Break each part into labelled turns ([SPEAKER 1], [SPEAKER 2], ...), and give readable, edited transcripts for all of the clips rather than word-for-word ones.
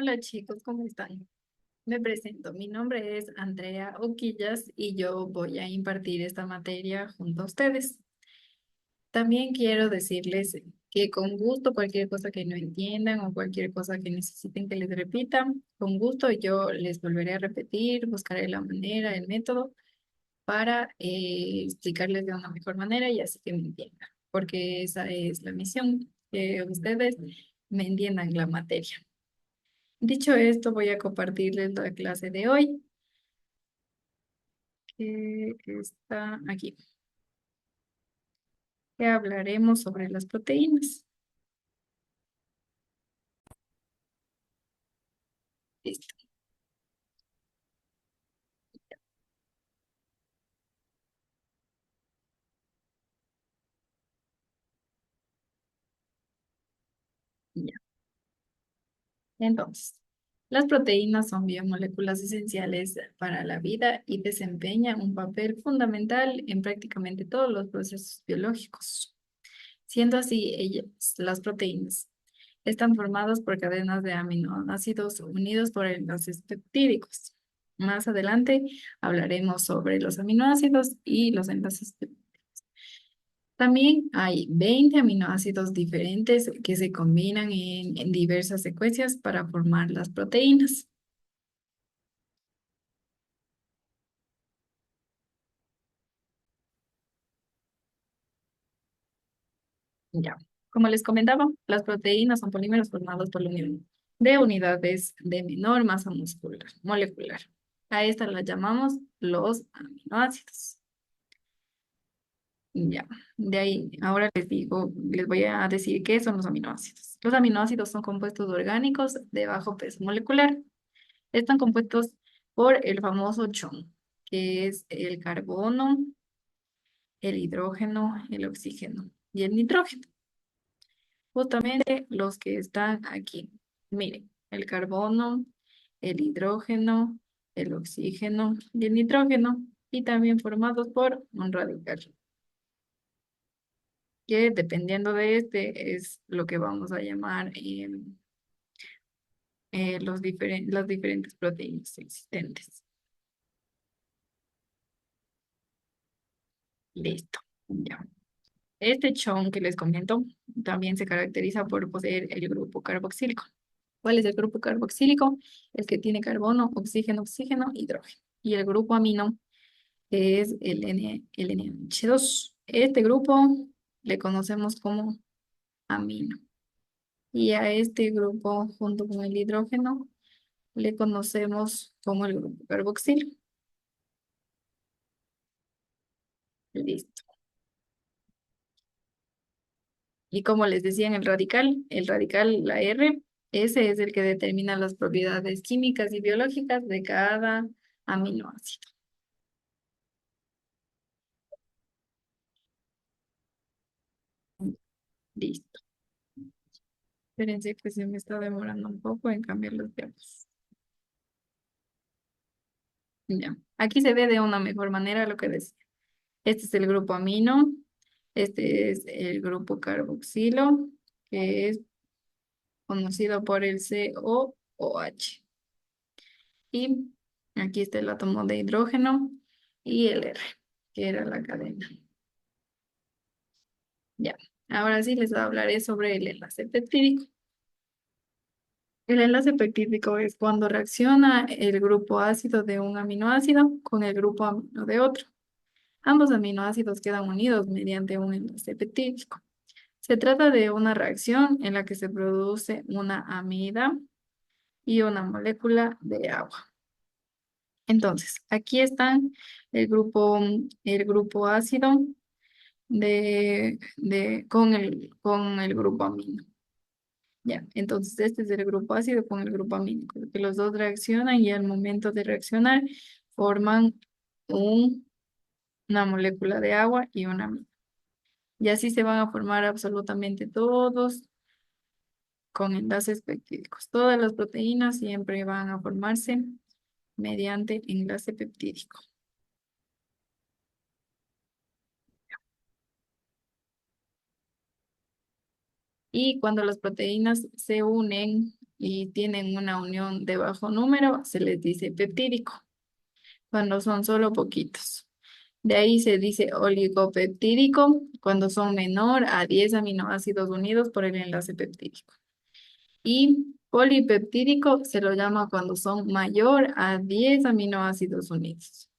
[SPEAKER 1] Hola chicos, ¿cómo están? Me presento, mi nombre es Andrea Oquillas y yo voy a impartir esta materia junto a ustedes. También quiero decirles que con gusto cualquier cosa que no entiendan o cualquier cosa que necesiten que les repita, con gusto yo les volveré a repetir, buscaré la manera, el método para explicarles de una mejor manera y así que me entiendan, porque esa es la misión, que ustedes me entiendan la materia. Dicho esto, voy a compartirles la clase de hoy, que está aquí, que hablaremos sobre las proteínas. Listo, ya. Entonces, las proteínas son biomoléculas esenciales para la vida y desempeñan un papel fundamental en prácticamente todos los procesos biológicos. Siendo así, ellas, las proteínas, están formadas por cadenas de aminoácidos unidos por enlaces peptídicos. Más adelante hablaremos sobre los aminoácidos y los enlaces peptídicos. También hay 20 aminoácidos diferentes que se combinan en diversas secuencias para formar las proteínas. Ya. Como les comentaba, las proteínas son polímeros formados por la unión de unidades de menor masa molecular. A estas las llamamos los aminoácidos. Ya. De ahí, ahora les digo, les voy a decir qué son los aminoácidos. Los aminoácidos son compuestos orgánicos de bajo peso molecular. Están compuestos por el famoso chon, que es el carbono, el hidrógeno, el oxígeno y el nitrógeno. Justamente los que están aquí. Miren, el carbono, el hidrógeno, el oxígeno y el nitrógeno, y también formados por un radical, que dependiendo de este es lo que vamos a llamar las diferentes proteínas existentes. Listo. Ya. Este chon que les comento también se caracteriza por poseer el grupo carboxílico. ¿Cuál es el grupo carboxílico? El que tiene carbono, oxígeno, oxígeno, hidrógeno. Y el grupo amino es el NH2. Este grupo le conocemos como amino. Y a este grupo, junto con el hidrógeno, le conocemos como el grupo carboxilo. Listo. Y como les decía en el radical, la R, ese es el que determina las propiedades químicas y biológicas de cada aminoácido. Listo. Espérense que se me está demorando un poco en cambiar los tiempos. Ya. Aquí se ve de una mejor manera lo que decía. Este es el grupo amino, este es el grupo carboxilo, que es conocido por el COOH. Y aquí está el átomo de hidrógeno y el R, que era la cadena. Ya. Ahora sí les hablaré sobre el enlace peptídico. El enlace peptídico es cuando reacciona el grupo ácido de un aminoácido con el grupo amino de otro. Ambos aminoácidos quedan unidos mediante un enlace peptídico. Se trata de una reacción en la que se produce una amida y una molécula de agua. Entonces, aquí están el grupo ácido con el grupo amino. Ya, entonces este es el grupo ácido con el grupo amínico, que los dos reaccionan y al momento de reaccionar forman un- una molécula de agua y una amina. Y así se van a formar absolutamente todos con enlaces peptídicos. Todas las proteínas siempre van a formarse mediante enlace peptídico. Y cuando las proteínas se unen y tienen una unión de bajo número, se les dice peptídico, cuando son solo poquitos. De ahí se dice oligopeptídico cuando son menor a 10 aminoácidos unidos por el enlace peptídico. Y polipeptídico se lo llama cuando son mayor a 10 aminoácidos unidos.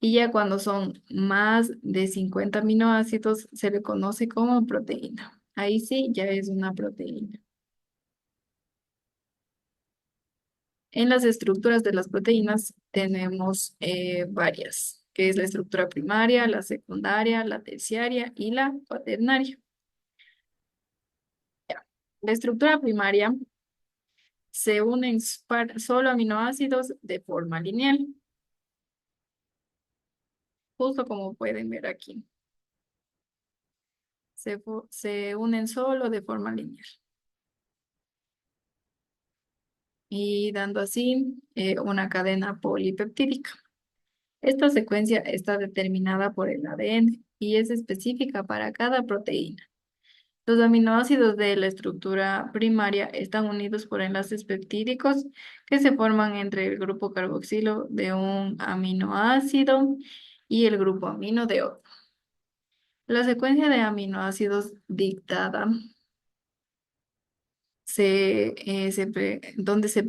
[SPEAKER 1] Y ya cuando son más de 50 aminoácidos se le conoce como proteína. Ahí sí ya es una proteína. En las estructuras de las proteínas tenemos varias, que es la estructura primaria, la secundaria, la terciaria y la cuaternaria. Ya. La estructura primaria se unen solo aminoácidos de forma lineal, justo como pueden ver aquí. Se unen solo de forma lineal y dando así una cadena polipeptídica. Esta secuencia está determinada por el ADN y es específica para cada proteína. Los aminoácidos de la estructura primaria están unidos por enlaces peptídicos que se forman entre el grupo carboxilo de un aminoácido y el grupo amino de otro. La secuencia de aminoácidos dictada donde se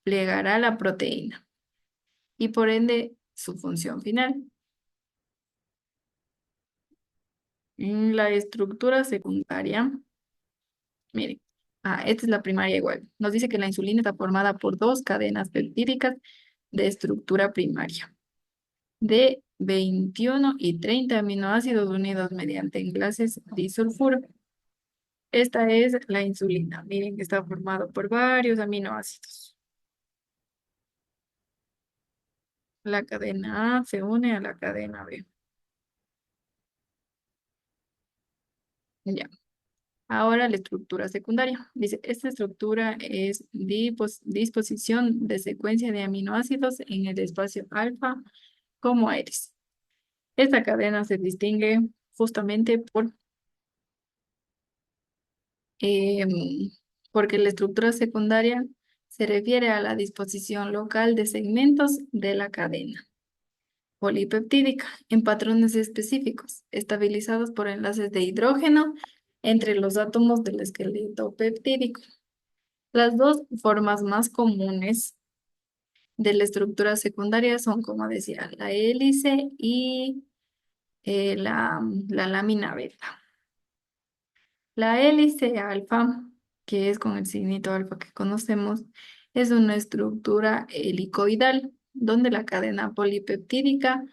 [SPEAKER 1] plegará la proteína y por ende su función final. En la estructura secundaria, miren, esta es la primaria igual. Nos dice que la insulina está formada por dos cadenas peptídicas de estructura primaria, de 21 y 30 aminoácidos unidos mediante enlaces disulfuro. Esta es la insulina. Miren que está formado por varios aminoácidos. La cadena A se une a la cadena B. Ya. Ahora la estructura secundaria. Dice, esta estructura es disposición de secuencia de aminoácidos en el espacio alfa como Aries. Esta cadena se distingue justamente em, porque la estructura secundaria se refiere a la disposición local de segmentos de la cadena polipeptídica en patrones específicos, estabilizados por enlaces de hidrógeno entre los átomos del esqueleto peptídico. Las dos formas más comunes de la estructura secundaria son, como decía, la hélice y la lámina beta. La hélice alfa, que es con el signito alfa que conocemos, es una estructura helicoidal, donde la cadena polipeptídica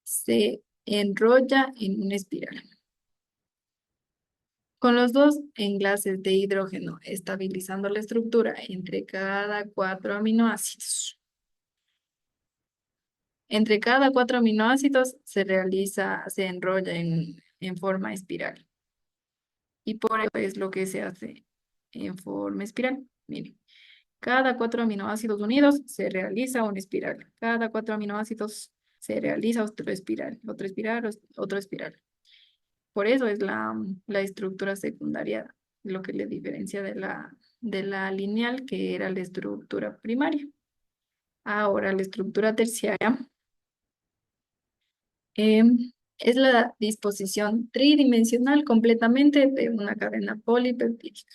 [SPEAKER 1] se enrolla en una espiral. Con los dos enlaces de hidrógeno estabilizando la estructura entre cada cuatro aminoácidos. Entre cada cuatro aminoácidos se enrolla en forma espiral. Y por eso es lo que se hace en forma espiral. Miren, cada cuatro aminoácidos unidos se realiza una espiral. Cada cuatro aminoácidos se realiza otra espiral, otra espiral. Por eso es la estructura secundaria lo que le diferencia de la lineal, que era la estructura primaria. Ahora, la estructura terciaria es la disposición tridimensional completamente de una cadena polipeptídica.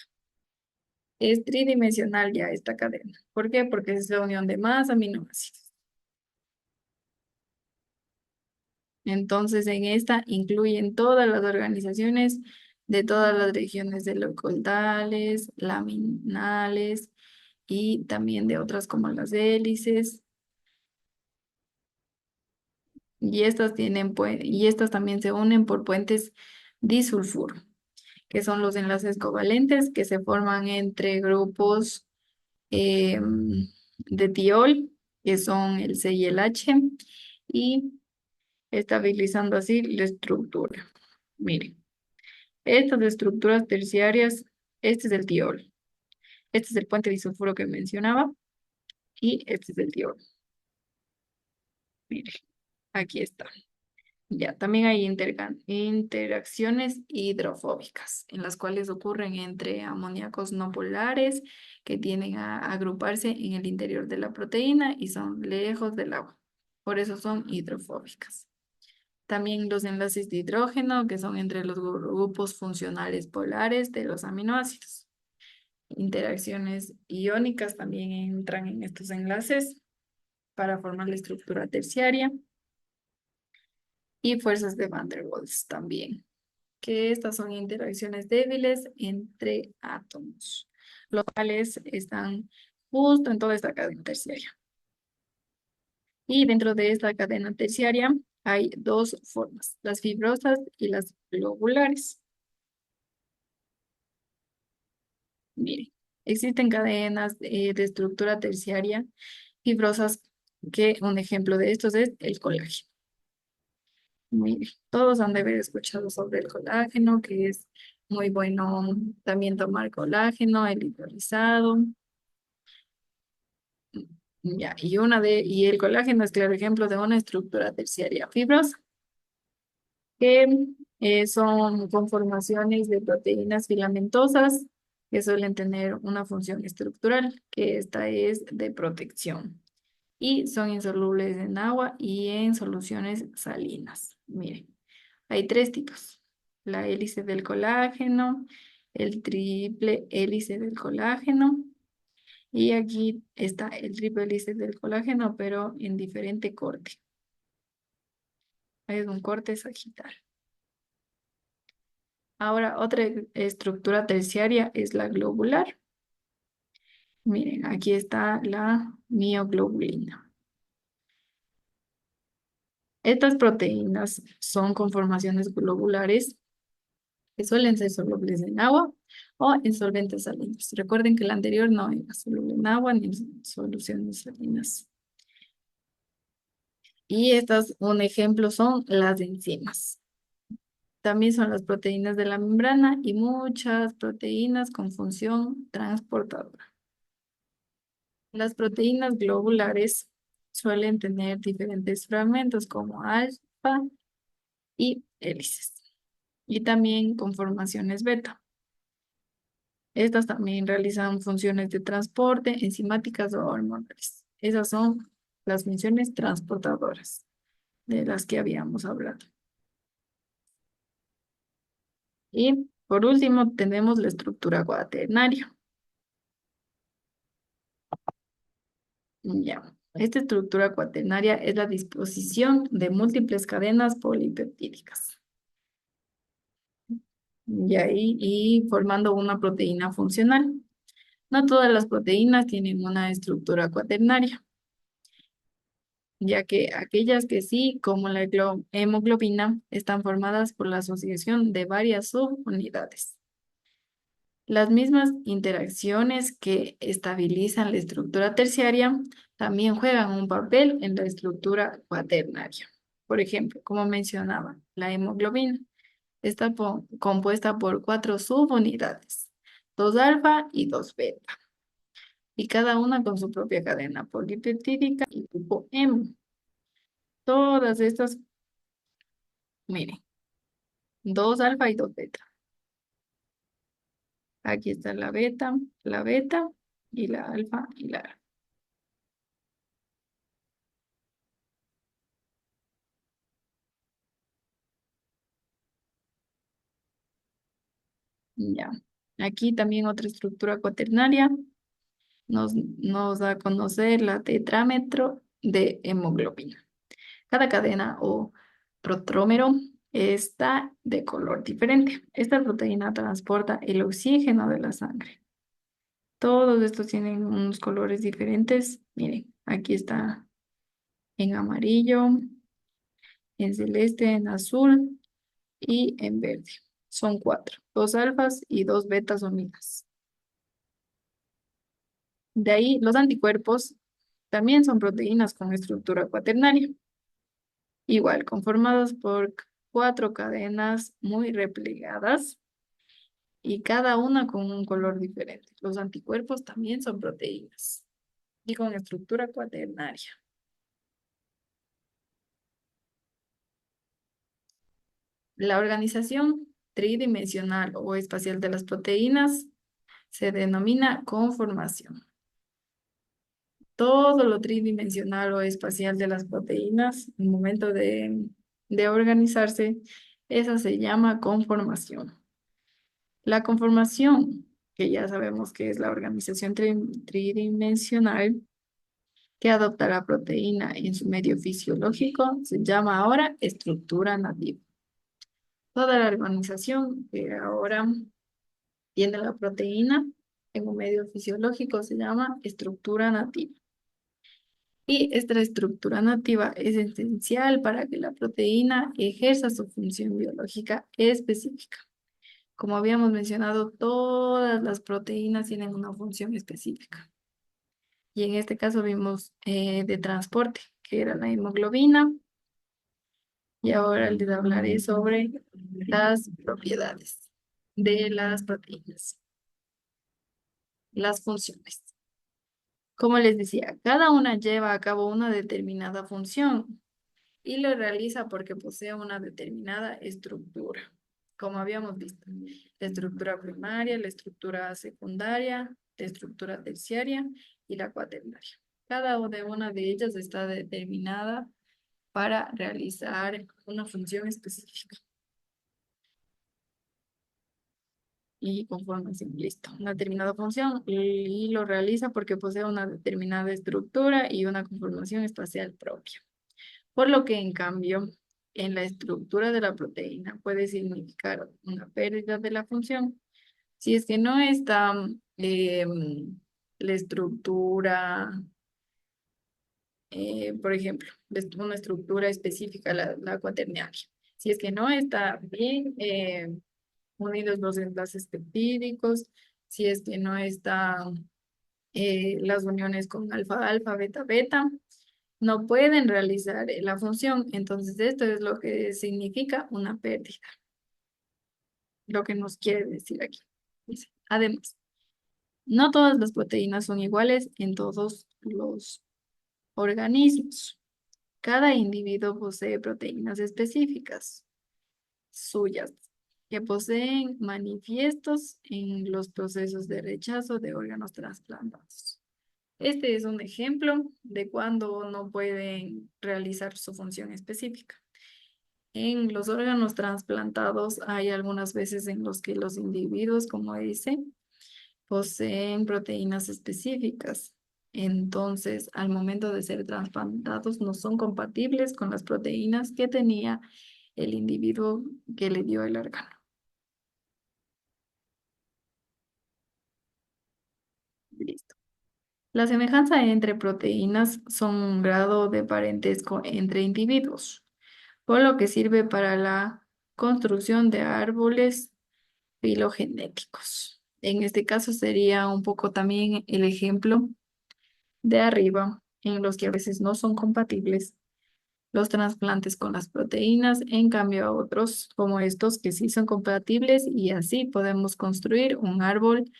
[SPEAKER 1] Es tridimensional ya esta cadena. ¿Por qué? Porque es la unión de más aminoácidos. Entonces, en esta incluyen todas las organizaciones de todas las regiones de localdales, laminales y también de otras como las hélices. Y estas también se unen por puentes disulfuro, que son los enlaces covalentes que se forman entre grupos de tiol, que son el C y el H, y estabilizando así la estructura. Miren, estas estructuras terciarias, este es el tiol, este es el puente disulfuro que mencionaba, y este es el tiol. Miren, aquí está. Ya, también hay interacciones hidrofóbicas, en las cuales ocurren entre amoníacos no polares que tienden a agruparse en el interior de la proteína y son lejos del agua. Por eso son hidrofóbicas. También los enlaces de hidrógeno, que son entre los grupos funcionales polares de los aminoácidos. Interacciones iónicas también entran en estos enlaces para formar la estructura terciaria. Y fuerzas de Van der Waals también, que estas son interacciones débiles entre átomos, los cuales están justo en toda esta cadena terciaria. Y dentro de esta cadena terciaria hay dos formas, las fibrosas y las globulares. Miren, existen cadenas de estructura terciaria fibrosas, que un ejemplo de estos es el colágeno. Miren, todos han de haber escuchado sobre el colágeno, que es muy bueno también tomar colágeno, el hidrolizado. Ya, y el colágeno es claro ejemplo de una estructura terciaria fibrosa, que son conformaciones de proteínas filamentosas que suelen tener una función estructural, que esta es de protección. Y son insolubles en agua y en soluciones salinas. Miren, hay tres tipos: la hélice del colágeno, el triple hélice del colágeno, y aquí está el triple hélice del colágeno, pero en diferente corte. Es un corte sagital. Ahora, otra estructura terciaria es la globular. Miren, aquí está la mioglobulina. Estas proteínas son conformaciones globulares que suelen ser solubles en agua o en solventes salinos. Recuerden que el anterior no era soluble en agua ni en soluciones salinas. Y estas, un ejemplo, son las enzimas. También son las proteínas de la membrana y muchas proteínas con función transportadora. Las proteínas globulares suelen tener diferentes fragmentos como alfa y hélices, y también conformaciones beta. Estas también realizan funciones de transporte, enzimáticas o hormonales. Esas son las funciones transportadoras de las que habíamos hablado. Y por último tenemos la estructura cuaternaria. Ya. Esta estructura cuaternaria es la disposición de múltiples cadenas polipeptídicas. Y formando una proteína funcional. No todas las proteínas tienen una estructura cuaternaria, ya que aquellas que sí, como la hemoglobina, están formadas por la asociación de varias subunidades. Las mismas interacciones que estabilizan la estructura terciaria también juegan un papel en la estructura cuaternaria. Por ejemplo, como mencionaba, la hemoglobina está compuesta por 4 subunidades, 2 alfa y 2 beta, y cada una con su propia cadena polipeptídica y grupo hemo. Todas estas, miren, 2 alfa y 2 beta. Aquí está la beta y la alfa y la alfa. Ya. Aquí también otra estructura cuaternaria nos da a conocer la tetrámetro de hemoglobina. Cada cadena o protrómero está de color diferente. Esta proteína transporta el oxígeno de la sangre. Todos estos tienen unos colores diferentes. Miren, aquí está en amarillo, en celeste, en azul y en verde. Son 4, 2 alfas y 2 betas unidas. De ahí, los anticuerpos también son proteínas con estructura cuaternaria, igual conformadas por 4 cadenas muy replegadas y cada una con un color diferente. Los anticuerpos también son proteínas y con estructura cuaternaria. La organización tridimensional o espacial de las proteínas se denomina conformación. Todo lo tridimensional o espacial de las proteínas, en el momento de organizarse, esa se llama conformación. La conformación, que ya sabemos que es la organización tridimensional que adopta la proteína en su medio fisiológico, se llama ahora estructura nativa. Toda la organización que ahora tiene la proteína en un medio fisiológico se llama estructura nativa. Y esta estructura nativa es esencial para que la proteína ejerza su función biológica específica. Como habíamos mencionado, todas las proteínas tienen una función específica. Y en este caso vimos de transporte, que era la hemoglobina. Y ahora les hablaré sobre las propiedades de las proteínas, las funciones. Como les decía, cada una lleva a cabo una determinada función y lo realiza porque posee una determinada estructura, como habíamos visto. La estructura primaria, la estructura secundaria, la estructura terciaria y la cuaternaria. Cada una de ellas está determinada para realizar una función específica. Y conformación, listo. Una determinada función y lo realiza porque posee una determinada estructura y una conformación espacial propia. Por lo que, en cambio, en la estructura de la proteína puede significar una pérdida de la función si es que no está la estructura, por ejemplo, una estructura específica, la cuaternaria. Si es que no está bien unidos los enlaces peptídicos, si es que no están las uniones con alfa-alfa, beta-beta, no pueden realizar la función. Entonces, esto es lo que significa una pérdida, lo que nos quiere decir aquí. Dice, además, no todas las proteínas son iguales en todos los organismos. Cada individuo posee proteínas específicas suyas que poseen manifiestos en los procesos de rechazo de órganos trasplantados. Este es un ejemplo de cuando no pueden realizar su función específica. En los órganos trasplantados hay algunas veces en los que los individuos, como dice, poseen proteínas específicas. Entonces, al momento de ser trasplantados, no son compatibles con las proteínas que tenía el individuo que le dio el órgano. Listo. La semejanza entre proteínas son un grado de parentesco entre individuos, por lo que sirve para la construcción de árboles filogenéticos. En este caso sería un poco también el ejemplo de arriba, en los que a veces no son compatibles los trasplantes con las proteínas, en cambio a otros como estos que sí son compatibles y así podemos construir un árbol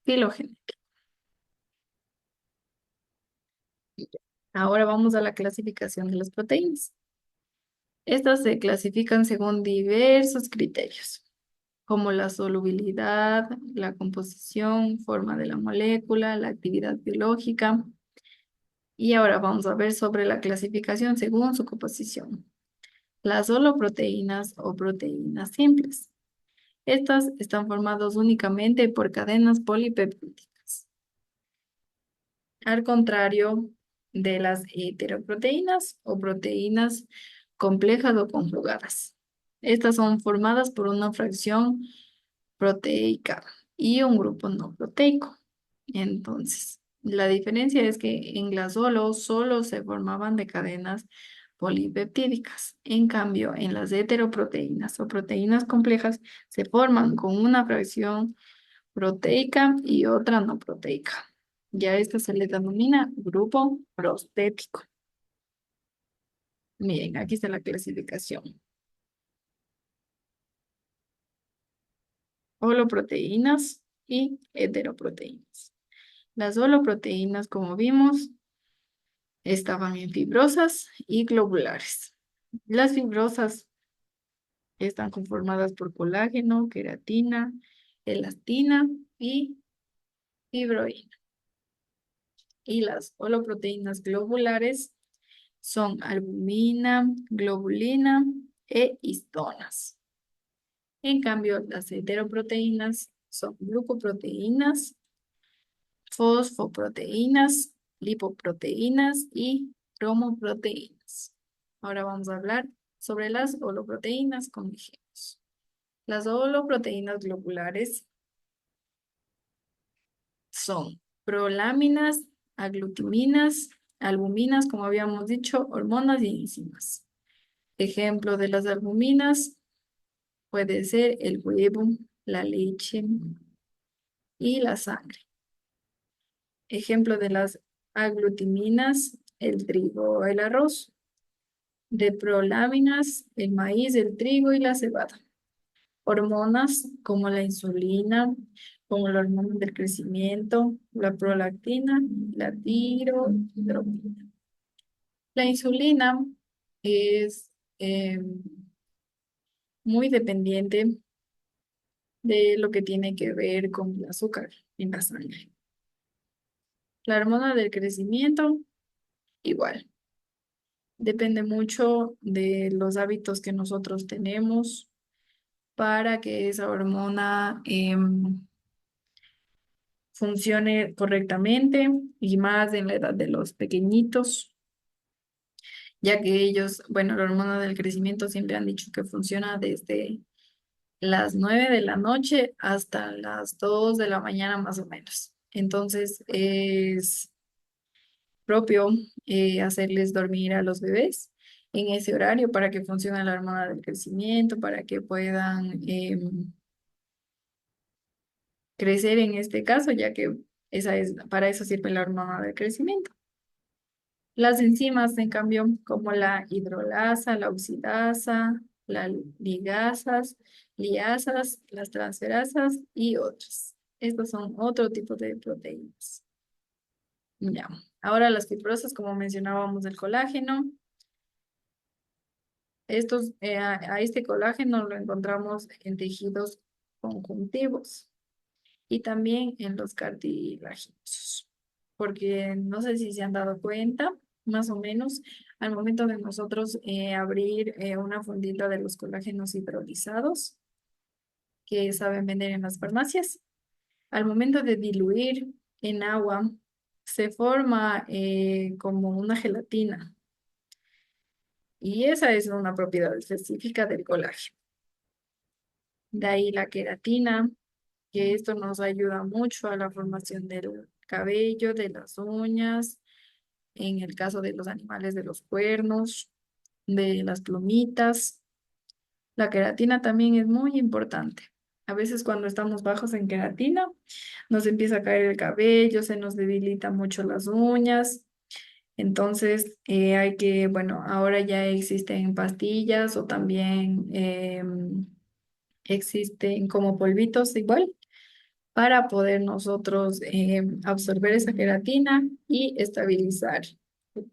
[SPEAKER 1] filogenético. Ahora vamos a la clasificación de las proteínas. Estas se clasifican según diversos criterios, como la solubilidad, la composición, forma de la molécula, la actividad biológica. Y ahora vamos a ver sobre la clasificación según su composición. Las holoproteínas o proteínas simples. Estas están formadas únicamente por cadenas polipeptídicas. Al contrario de las heteroproteínas o proteínas complejas o conjugadas. Estas son formadas por una fracción proteica y un grupo no proteico. Entonces, la diferencia es que en las solo se formaban de cadenas polipeptídicas. En cambio, en las heteroproteínas o proteínas complejas se forman con una fracción proteica y otra no proteica. Ya esto se le denomina grupo prostético. Miren, aquí está la clasificación. Holoproteínas y heteroproteínas. Las holoproteínas, como vimos, estaban en fibrosas y globulares. Las fibrosas Están conformadas por colágeno, queratina, elastina y fibroína. Y las holoproteínas globulares son albumina, globulina e histonas. En cambio, las heteroproteínas son glucoproteínas, fosfoproteínas, lipoproteínas y cromoproteínas. Ahora vamos a hablar sobre las holoproteínas con ejemplos. Las holoproteínas globulares son proláminas, aglutiminas, albuminas, como habíamos dicho, hormonas y enzimas. Ejemplo de las albuminas puede ser el huevo, la leche y la sangre. Ejemplo de las aglutiminas, el trigo o el arroz. De proláminas, el maíz, el trigo y la cebada. Hormonas como la insulina, como la hormona del crecimiento, la prolactina, la tiroidropina. La insulina es muy dependiente de lo que tiene que ver con el azúcar en la sangre. La hormona del crecimiento, igual. Depende mucho de los hábitos que nosotros tenemos para que esa hormona funcione correctamente y más en la edad de los pequeñitos, ya que ellos, bueno, la hormona del crecimiento siempre han dicho que funciona desde las 9 de la noche hasta las 2 de la mañana más o menos. Entonces es propio hacerles dormir a los bebés en ese horario para que funcione la hormona del crecimiento, para que puedan crecer en este caso, ya que para eso sirve la hormona del crecimiento. Las enzimas, en cambio, como la hidrolasa, la oxidasa, las liasas, las transferasas y otras. Estos son otro tipo de proteínas. Ya. Ahora las fibrosas, como mencionábamos, el colágeno. A este colágeno lo encontramos en tejidos conjuntivos y también en los cartilaginosos, porque no sé si se han dado cuenta, más o menos, al momento de nosotros abrir una fundita de los colágenos hidrolizados que saben vender en las farmacias, al momento de diluir en agua, se forma como una gelatina y esa es una propiedad específica del colágeno. De ahí la queratina, que esto nos ayuda mucho a la formación del cabello, de las uñas, en el caso de los animales de los cuernos, de las plumitas. La queratina también es muy importante. A veces cuando estamos bajos en queratina, nos empieza a caer el cabello, se nos debilita mucho las uñas. Entonces, hay que, bueno, ahora ya existen pastillas o también existen como polvitos igual para poder nosotros absorber esa queratina y estabilizar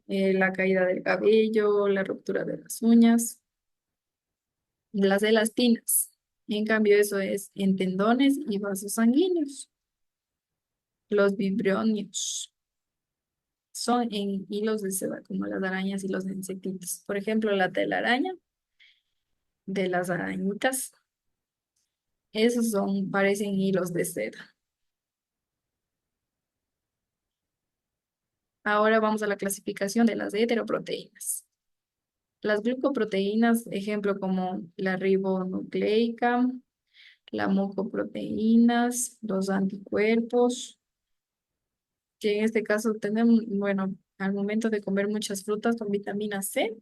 [SPEAKER 1] la caída del cabello, la ruptura de las uñas, las elastinas. En cambio, eso es en tendones y vasos sanguíneos. Los vibronios son en hilos de seda, como las arañas y los insectitos. Por ejemplo, la telaraña de las arañitas, esos son, parecen hilos de seda. Ahora vamos a la clasificación de las heteroproteínas. Las glucoproteínas, ejemplo como la ribonucleica, la mucoproteínas, los anticuerpos, que en este caso tenemos, bueno, al momento de comer muchas frutas con vitamina C,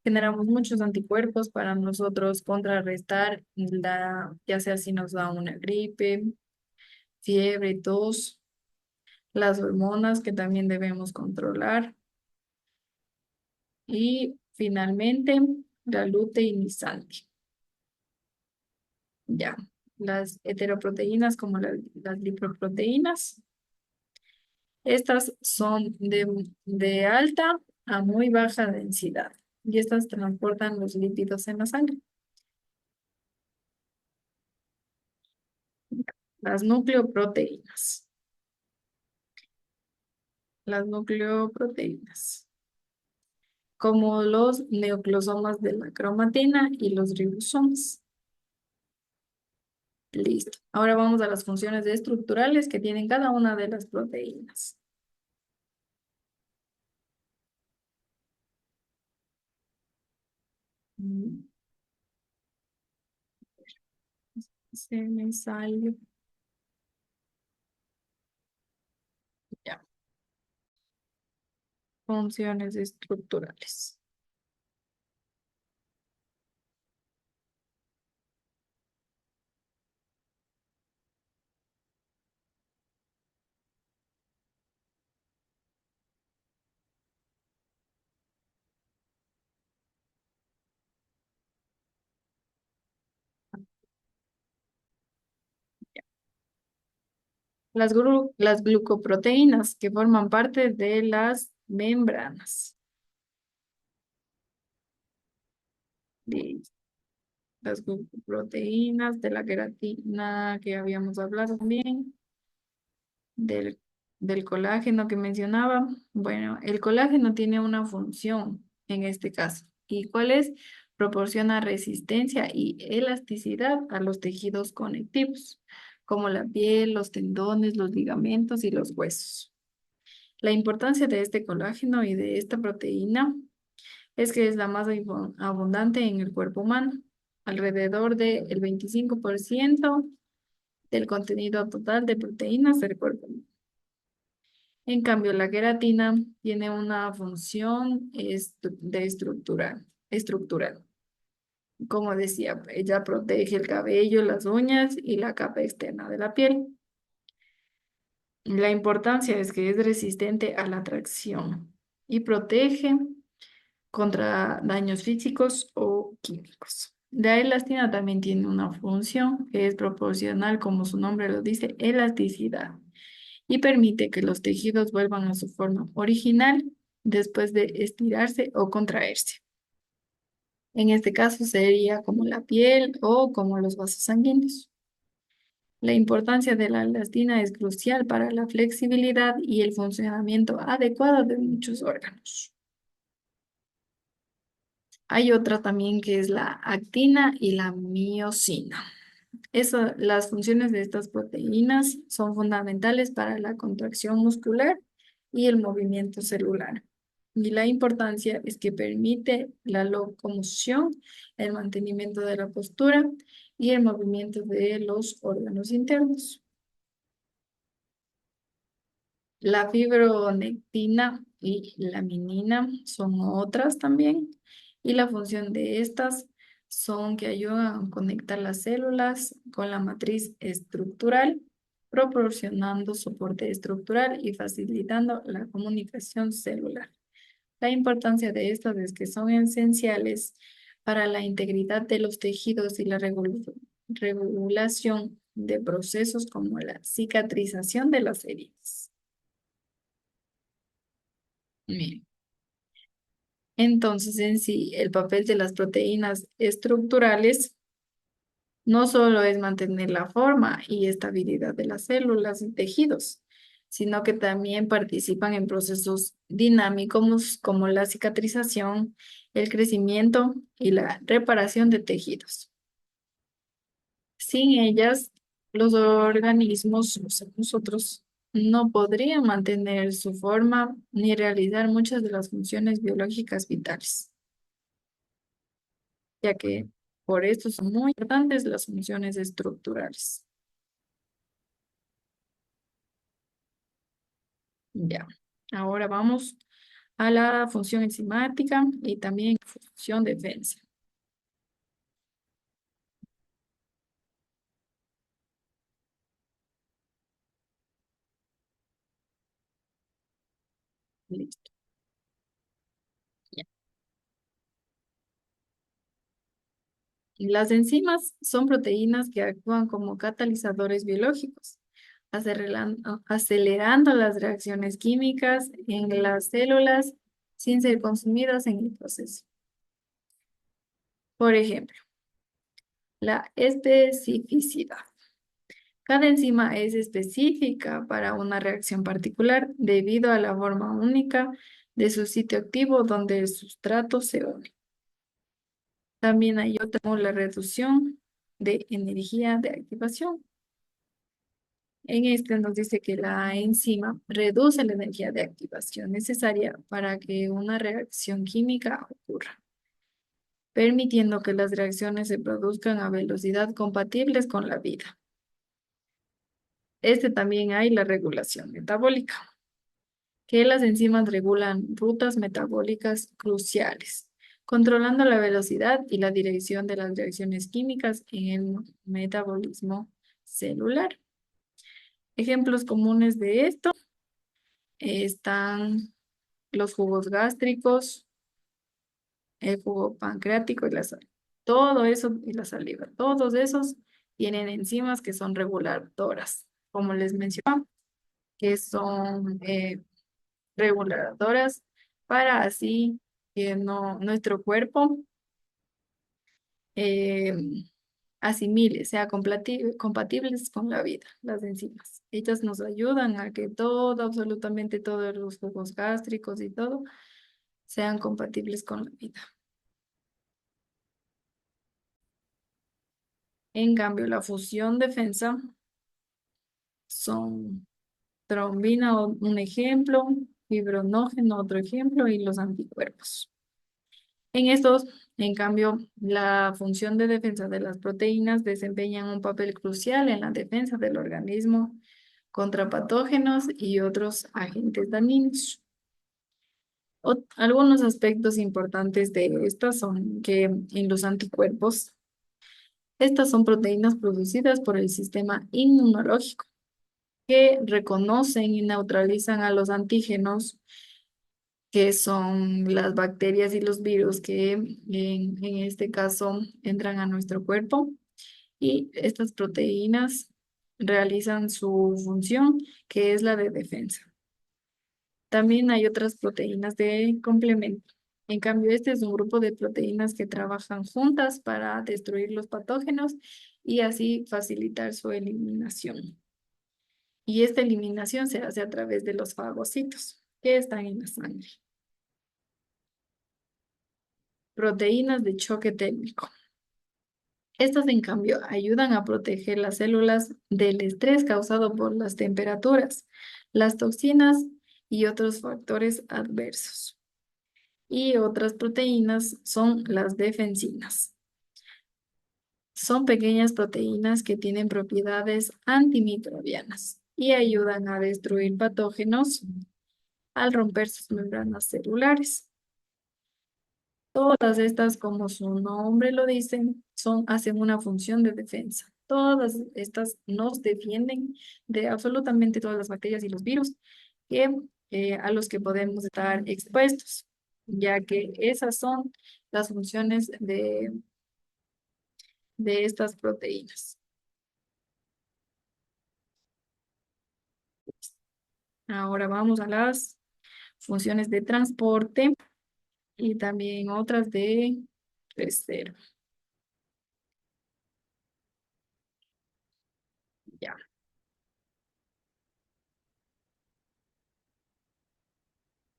[SPEAKER 1] generamos muchos anticuerpos para nosotros contrarrestar ya sea si nos da una gripe, fiebre, tos, las hormonas que también debemos controlar y finalmente la luteinizante. Ya, las heteroproteínas como las lipoproteínas, estas son de alta a muy baja densidad y estas transportan los lípidos en la sangre. Las nucleoproteínas. Las nucleoproteínas, como los nucleosomas de la cromatina y los ribosomas. Listo. Ahora vamos a las funciones estructurales que tienen cada una de las proteínas. Mm, Se me salió. Ya. Funciones estructurales. Las glucoproteínas que forman parte de las membranas. Listo. Las glucoproteínas de la queratina que habíamos hablado también. del, del colágeno que mencionaba. Bueno, el colágeno tiene una función en este caso. ¿Y cuál es? Proporciona resistencia y elasticidad a los tejidos conectivos, como la piel, los tendones, los ligamentos y los huesos. La importancia de este colágeno y de esta proteína es que es la más abundante en el cuerpo humano, alrededor del 25% del contenido total de proteínas del cuerpo humano. En cambio, la queratina tiene una función de estructural. Como decía, ella protege el cabello, las uñas y la capa externa de la piel. La importancia es que es resistente a la tracción y protege contra daños físicos o químicos. La elastina también tiene una función que es proporcional, como su nombre lo dice, elasticidad, y permite que los tejidos vuelvan a su forma original después de estirarse o contraerse. En este caso sería como la piel o como los vasos sanguíneos. La importancia de la elastina es crucial para la flexibilidad y el funcionamiento adecuado de muchos órganos. Hay otra también que es la actina y la miosina. Las funciones de estas proteínas son fundamentales para la contracción muscular y el movimiento celular. Y la importancia es que permite la locomoción, el mantenimiento de la postura y el movimiento de los órganos internos. La fibronectina y la minina son otras también, y la función de estas son que ayudan a conectar las células con la matriz estructural, proporcionando soporte estructural y facilitando la comunicación celular. La importancia de estas es que son esenciales para la integridad de los tejidos y la regulación de procesos como la cicatrización de las heridas. Bien. Entonces, en sí, el papel de las proteínas estructurales no solo es mantener la forma y estabilidad de las células y tejidos, sino que también participan en procesos dinámicos como la cicatrización, el crecimiento y la reparación de tejidos. Sin ellas, los organismos, o sea, nosotros, no podrían mantener su forma ni realizar muchas de las funciones biológicas vitales, ya que por esto son muy importantes las funciones estructurales. Ya, ahora vamos a la función enzimática y también función defensa. Listo. Ya. Las enzimas son proteínas que actúan como catalizadores biológicos, acelerando las reacciones químicas en las células sin ser consumidas en el proceso. Por ejemplo, la especificidad. Cada enzima es específica para una reacción particular debido a la forma única de su sitio activo donde el sustrato se une. También hay otra como la reducción de energía de activación. En este nos dice que la enzima reduce la energía de activación necesaria para que una reacción química ocurra, permitiendo que las reacciones se produzcan a velocidad compatibles con la vida. También hay la regulación metabólica, que las enzimas regulan rutas metabólicas cruciales, controlando la velocidad y la dirección de las reacciones químicas en el metabolismo celular. Ejemplos comunes de esto están los jugos gástricos, el jugo pancreático y la sal. Todo eso y la saliva, todos esos tienen enzimas que son reguladoras, como les mencionaba, que son reguladoras para así que nuestro cuerpo eh, asimile, sea compatibles con la vida, las enzimas. Ellas nos ayudan a que todo, absolutamente todos los jugos gástricos y todo sean compatibles con la vida. En cambio, la fusión defensa son trombina, un ejemplo, fibrinógeno, otro ejemplo, y los anticuerpos. En estos, en cambio, la función de defensa de las proteínas desempeñan un papel crucial en la defensa del organismo contra patógenos y otros agentes dañinos. Algunos aspectos importantes de estas son que en los anticuerpos, estas son proteínas producidas por el sistema inmunológico que reconocen y neutralizan a los antígenos, que son las bacterias y los virus que en este caso entran a nuestro cuerpo. Y estas proteínas realizan su función, que es la de defensa. También hay otras proteínas de complemento. En cambio, este es un grupo de proteínas que trabajan juntas para destruir los patógenos y así facilitar su eliminación. Y esta eliminación se hace a través de los fagocitos que están en la sangre. Proteínas de choque térmico. Estas, en cambio, ayudan a proteger las células del estrés causado por las temperaturas, las toxinas y otros factores adversos. Y otras proteínas son las defensinas. Son pequeñas proteínas que tienen propiedades antimicrobianas y ayudan a destruir patógenos al romper sus membranas celulares. Todas estas, como su nombre lo dicen, hacen una función de defensa. Todas estas nos defienden de absolutamente todas las bacterias y los virus que, a los que podemos estar expuestos, ya que esas son las funciones de estas proteínas. Ahora vamos a las funciones de transporte y también otras de reserva. Ya.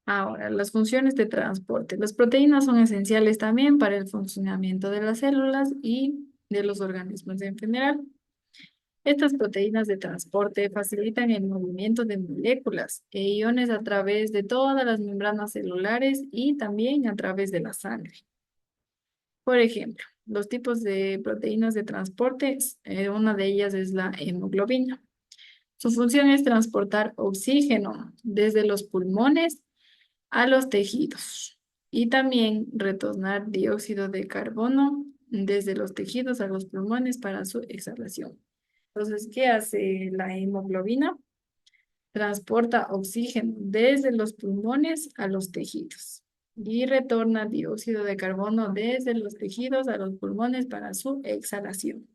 [SPEAKER 1] Ahora, las funciones de transporte. Las proteínas son esenciales también para el funcionamiento de las células y de los organismos en general. Estas proteínas de transporte facilitan el movimiento de moléculas e iones a través de todas las membranas celulares y también a través de la sangre. Por ejemplo, los tipos de proteínas de transporte, una de ellas es la hemoglobina. Su función es transportar oxígeno desde los pulmones a los tejidos y también retornar dióxido de carbono desde los tejidos a los pulmones para su exhalación. Entonces, ¿qué hace la hemoglobina? Transporta oxígeno desde los pulmones a los tejidos y retorna dióxido de carbono desde los tejidos a los pulmones para su exhalación.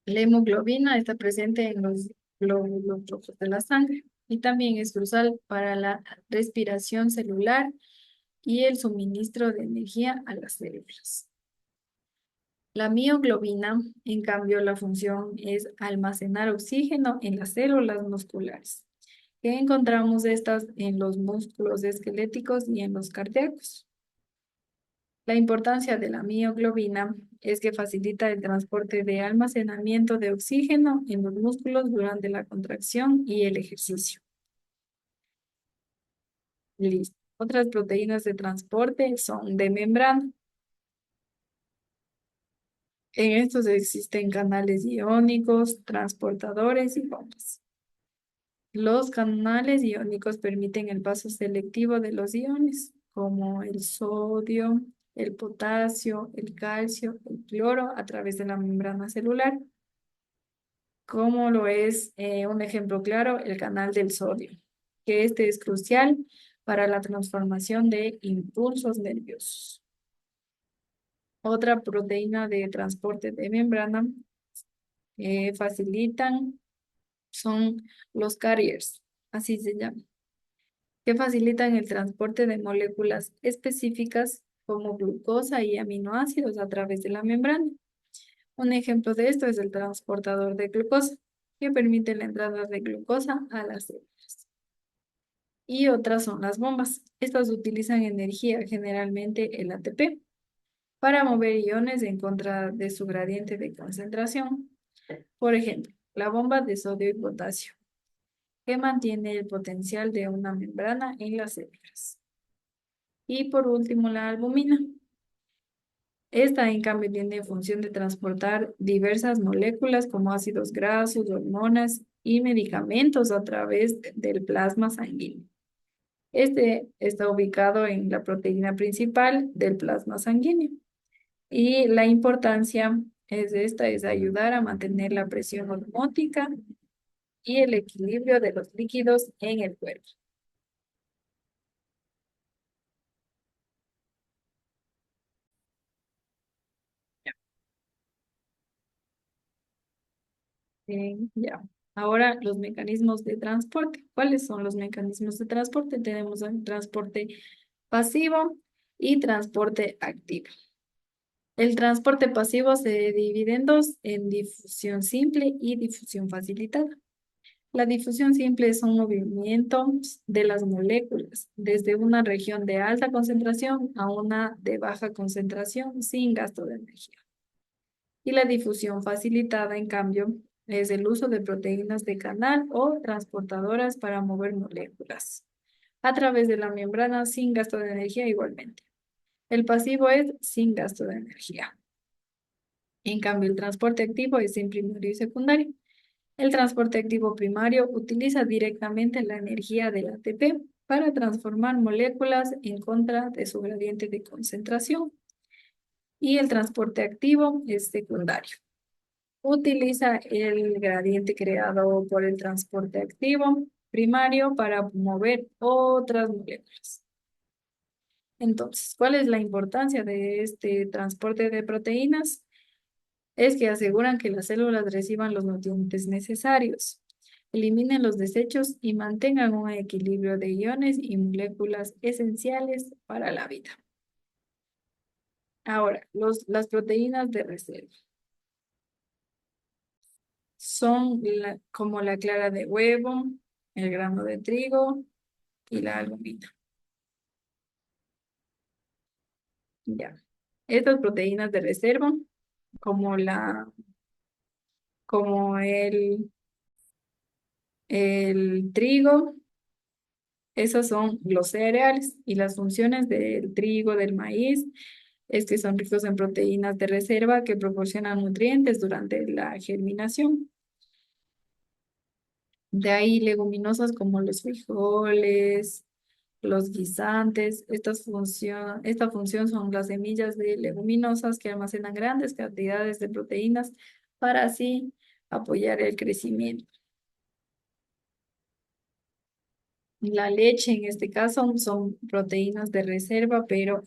[SPEAKER 1] La hemoglobina está presente en los glóbulos rojos de la sangre y también es crucial para la respiración celular y el suministro de energía a las células. La mioglobina, en cambio, la función es almacenar oxígeno en las células musculares, que encontramos estas en los músculos esqueléticos y en los cardíacos. La importancia de la mioglobina es que facilita el transporte de almacenamiento de oxígeno en los músculos durante la contracción y el ejercicio. Listo. Otras proteínas de transporte son de membrana. En estos existen canales iónicos, transportadores y bombas. Los canales iónicos permiten el paso selectivo de los iones, como el sodio, el potasio, el calcio, el cloro, a través de la membrana celular, como lo es un ejemplo claro, el canal del sodio, que este es crucial para la transformación de impulsos nerviosos. Otra proteína de transporte de membrana facilitan son los carriers, así se llama, que facilitan el transporte de moléculas específicas como glucosa y aminoácidos a través de la membrana. Un ejemplo de esto es el transportador de glucosa, que permite la entrada de glucosa a las células. Y otras son las bombas. Estas utilizan energía, generalmente el ATP, para mover iones en contra de su gradiente de concentración. Por ejemplo, la bomba de sodio y potasio, que mantiene el potencial de una membrana en las células. Y por último, la albumina. Esta, en cambio, tiene función de transportar diversas moléculas como ácidos grasos, hormonas y medicamentos a través del plasma sanguíneo. Este está ubicado en la proteína principal del plasma sanguíneo. Y la importancia es ayudar a mantener la presión osmótica y el equilibrio de los líquidos en el cuerpo. Ya. Ahora los mecanismos de transporte. ¿Cuáles son los mecanismos de transporte? Tenemos el transporte pasivo y transporte activo. El transporte pasivo se divide en dos, en difusión simple y difusión facilitada. La difusión simple son movimientos de las moléculas desde una región de alta concentración a una de baja concentración sin gasto de energía. Y la difusión facilitada, en cambio, es el uso de proteínas de canal o transportadoras para mover moléculas a través de la membrana sin gasto de energía igualmente. El pasivo es sin gasto de energía. En cambio, el transporte activo es en primario y secundario. El transporte activo primario utiliza directamente la energía del ATP para transformar moléculas en contra de su gradiente de concentración. Y el transporte activo es secundario. Utiliza el gradiente creado por el transporte activo primario para mover otras moléculas. Entonces, ¿cuál es la importancia de este transporte de proteínas? Es que aseguran que las células reciban los nutrientes necesarios, eliminen los desechos y mantengan un equilibrio de iones y moléculas esenciales para la vida. Ahora, las proteínas de reserva son como la clara de huevo, el grano de trigo y la albumina. Ya. Estas proteínas de reserva, como como el trigo, esos son los cereales y las funciones del trigo, del maíz, es que son ricos en proteínas de reserva que proporcionan nutrientes durante la germinación. De ahí leguminosas como los frijoles, los guisantes. Esta función son las semillas de leguminosas que almacenan grandes cantidades de proteínas para así apoyar el crecimiento. La leche, en este caso, son proteínas de reserva, pero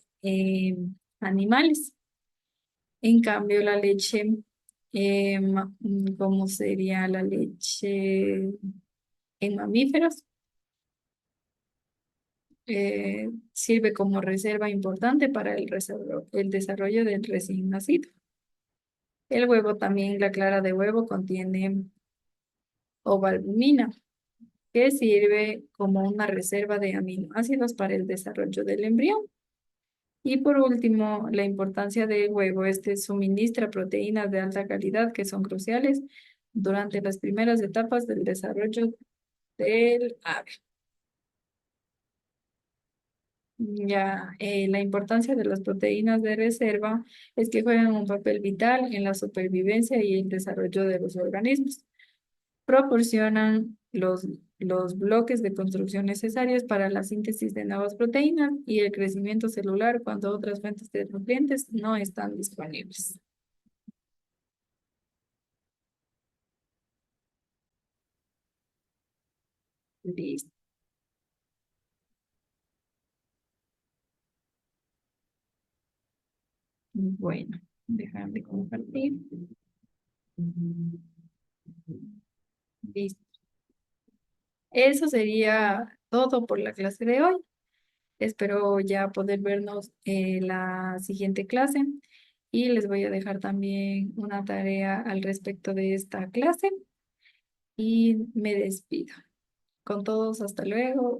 [SPEAKER 1] animales. En cambio, la leche, ¿cómo sería la leche en mamíferos? Sirve como reserva importante para el desarrollo del recién nacido. El huevo también, la clara de huevo contiene ovalbumina, que sirve como una reserva de aminoácidos para el desarrollo del embrión. Y por último, la importancia del huevo. Este suministra proteínas de alta calidad que son cruciales durante las primeras etapas del desarrollo del ave. Ya, la importancia de las proteínas de reserva es que juegan un papel vital en la supervivencia y el desarrollo de los organismos. Proporcionan los bloques de construcción necesarios para la síntesis de nuevas proteínas y el crecimiento celular cuando otras fuentes de nutrientes no están disponibles. Listo. Bueno, déjame compartir. Listo. Eso sería todo por la clase de hoy. Espero ya poder vernos en la siguiente clase y les voy a dejar también una tarea al respecto de esta clase y me despido. Con todos, hasta luego.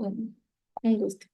[SPEAKER 1] Un gusto.